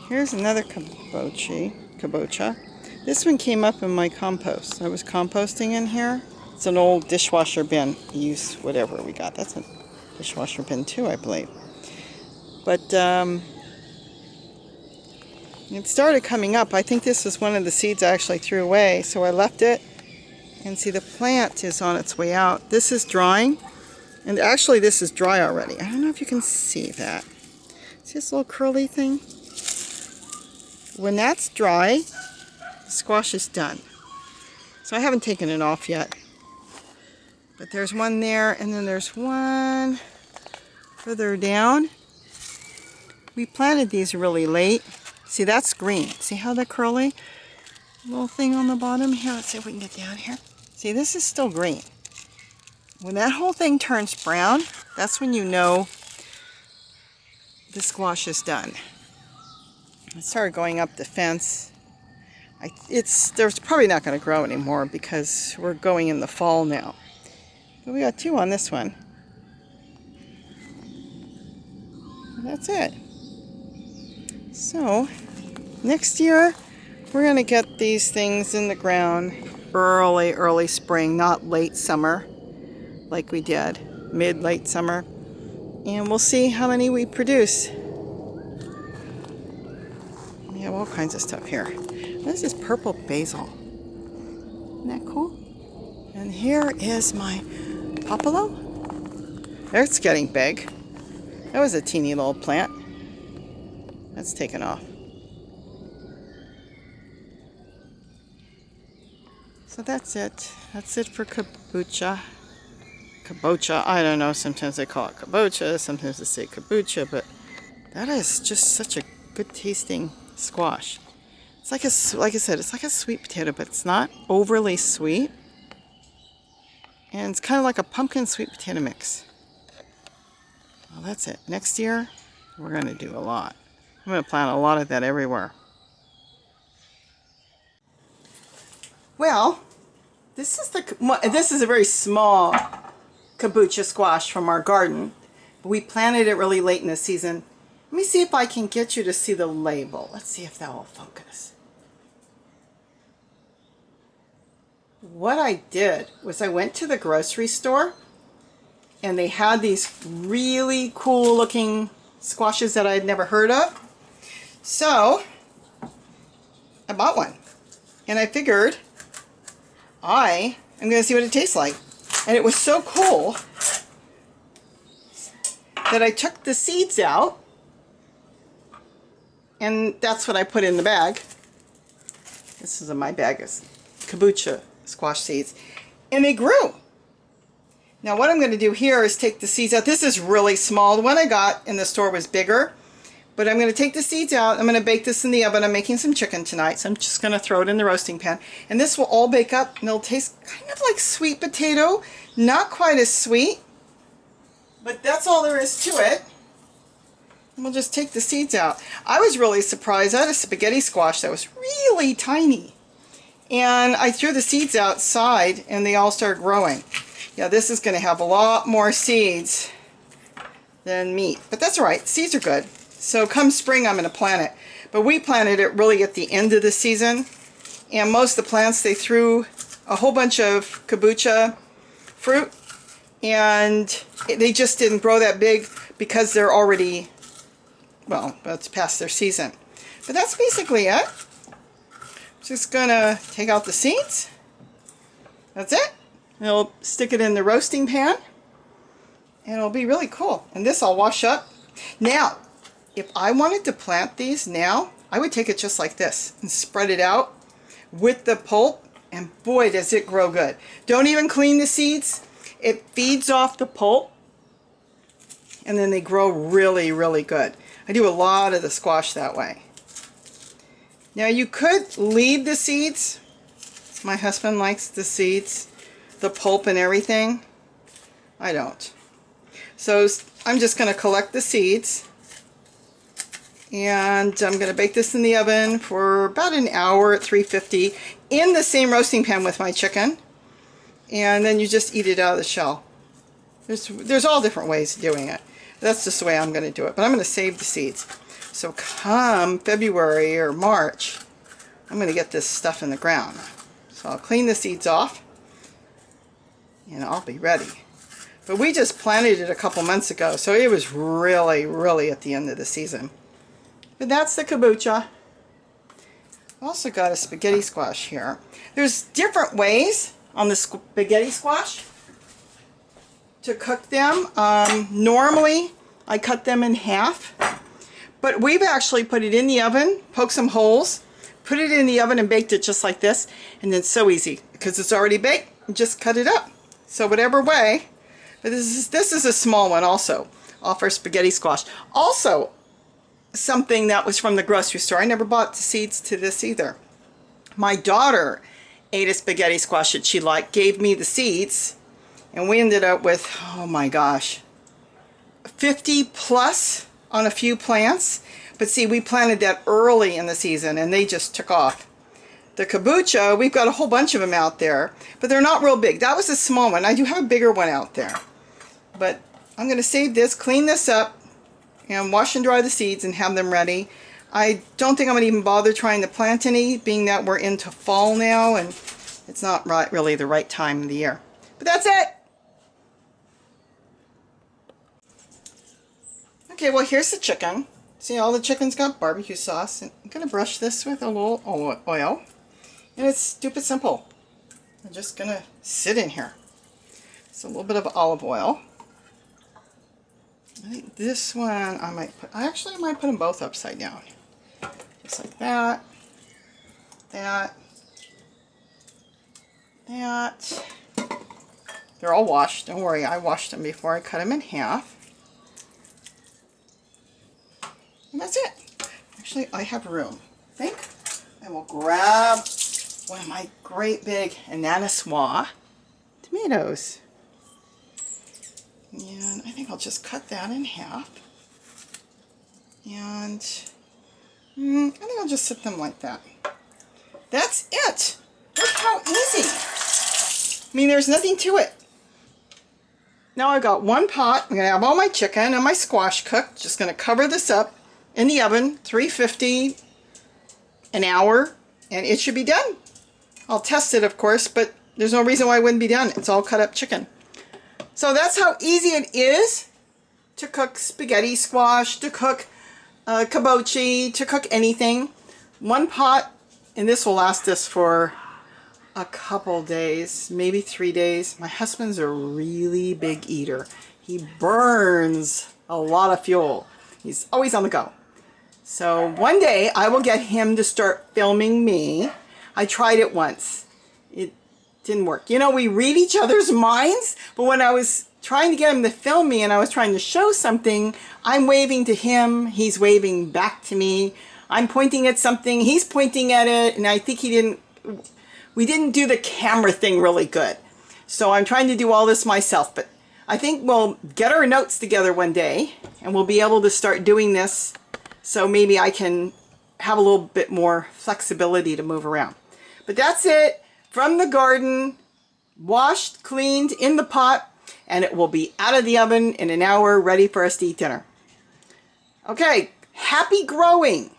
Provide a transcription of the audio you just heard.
Here's another kabocha. This one came up in my compost. I was composting in here. It's an old dishwasher bin. Use whatever we got. That's a dishwasher bin too, I believe. But it started coming up. I think this was one of the seeds I actually threw away, so I left it. And see, the plant is on its way out. This is drying, and actually this is dry already. I don't know if you can see that. See this little curly thing? When that's dry, the squash is done. So I haven't taken it off yet. But there's one there, and then there's one further down. We planted these really late. See, that's green. See how the curly little thing on the bottom here? Let's see if we can get down here. See, this is still green. When that whole thing turns brown, that's when you know the squash is done. I started going up the fence. There's probably not going to grow anymore because we're going in the fall now. But we got two on this one. And that's it. So, next year, we're going to get these things in the ground early spring, not late summer like we did, mid-late summer. And we'll see how many we produce. We have all kinds of stuff here. This is purple basil. Isn't that cool? And here is my popolo. It's getting big. That was a teeny little plant. That's taken off. So that's it. That's it for kabocha. Kabocha. I don't know. Sometimes they call it kabocha. Sometimes they say kabocha. But that is just such a good tasting squash. It's like like I said, it's like a sweet potato, but it's not overly sweet. And it's kind of like a pumpkin sweet potato mix. Well, that's it. Next year, we're going to do a lot. I'm going to plant a lot of that everywhere. Well, this is a very small kabocha squash from our garden. We planted it really late in the season. Let me see if I can get you to see the label. Let's see if that will focus. What I did was I went to the grocery store and they had these really cool looking squashes that I had never heard of. So I bought one and I figured I'm going to see what it tastes like. And it was so cool that I took the seeds out, and that's what I put in the bag. This is in my bag, is kabocha squash seeds. And they grew. Now what I'm going to do here is take the seeds out. This is really small. The one I got in the store was bigger. But I'm going to take the seeds out. I'm going to bake this in the oven. I'm making some chicken tonight, so I'm just going to throw it in the roasting pan. And this will all bake up, and it'll taste kind of like sweet potato. Not quite as sweet, but that's all there is to it. And we'll just take the seeds out. I was really surprised. I had a spaghetti squash that was really tiny. And I threw the seeds outside, and they all started growing. Yeah, this is going to have a lot more seeds than meat. But that's all right. Seeds are good. So come spring, I'm going to plant it. But we planted it really at the end of the season. And most of the plants, they threw a whole bunch of kabocha fruit. And they just didn't grow that big because they're already, well, it's past their season. But that's basically it. Just going to take out the seeds. That's it. And I'll stick it in the roasting pan. And it'll be really cool. And this I'll wash up. Now, if I wanted to plant these now, I would take it just like this and spread it out with the pulp, and boy does it grow good. Don't even clean the seeds. It feeds off the pulp, and then they grow really, really good. I do a lot of the squash that way. Now you could leave the seeds. My husband likes the seeds, the pulp and everything. I don't. So I'm just going to collect the seeds. And I'm going to bake this in the oven for about an hour at 350 in the same roasting pan with my chicken. And then you just eat it out of the shell. There's all different ways of doing it. That's just the way I'm going to do it. But I'm going to save the seeds. So come February or March, I'm going to get this stuff in the ground. So I'll clean the seeds off and I'll be ready. But we just planted it a couple months ago, so it was really at the end of the season. But that's the kabocha. I've also got a spaghetti squash here. There's different ways on the spaghetti squash to cook them. Normally, I cut them in half. But we've actually put it in the oven, poked some holes, put it in the oven and baked it just like this. And then it's so easy, because it's already baked, you just cut it up. So whatever way. But this is a small one also, off our spaghetti squash. Also, something that was from the grocery store. I never bought the seeds to this either. My daughter ate a spaghetti squash that she liked, gave me the seeds, and we ended up with, oh my gosh, 50 plus on a few plants. But see, we planted that early in the season and they just took off. The kabocha, we've got a whole bunch of them out there, but they're not real big. That was a small one. I do have a bigger one out there. But I'm going to save this, clean this up, and wash and dry the seeds and have them ready. I don't think I'm going to even bother trying to plant any, being that we're into fall now and it's not really the right time of the year. But that's it! Okay, well here's the chicken. See, all the chicken's got barbecue sauce. And I'm going to brush this with a little oil. And it's stupid simple. I'm just going to sit in here. It's a little bit of olive oil. I think this one I might put, I might put them both upside down. Just like that. That. They're all washed. Don't worry, I washed them before I cut them in half. And that's it. Actually, I have room. I think I will grab one of my great big Ananisois tomatoes. And I think I'll just cut that in half. And I think I'll just sit them like that. That's it. Look how easy. I mean, there's nothing to it. Now I've got one pot. I'm going to have all my chicken and my squash cooked. Just going to cover this up in the oven, 350 an hour, and it should be done. I'll test it, of course, but there's no reason why it wouldn't be done. It's all cut up chicken. So that's how easy it is to cook spaghetti squash, to cook kabocha, to cook anything. One pot, and this will last us for a couple days, maybe 3 days. My husband's a really big eater. He burns a lot of fuel. He's always on the go. So one day I will get him to start filming me. I tried it once. It didn't work. You know, we read each other's minds, but when I was trying to get him to film me and I was trying to show something, I'm waving to him, he's waving back to me. I'm pointing at something, he's pointing at it, and I think we didn't do the camera thing really good. So I'm trying to do all this myself, but I think we'll get our notes together one day and we'll be able to start doing this, so maybe I can have a little bit more flexibility to move around. But that's it, from the garden, washed, cleaned, in the pot, and it will be out of the oven in an hour, ready for us to eat dinner. Okay, happy growing!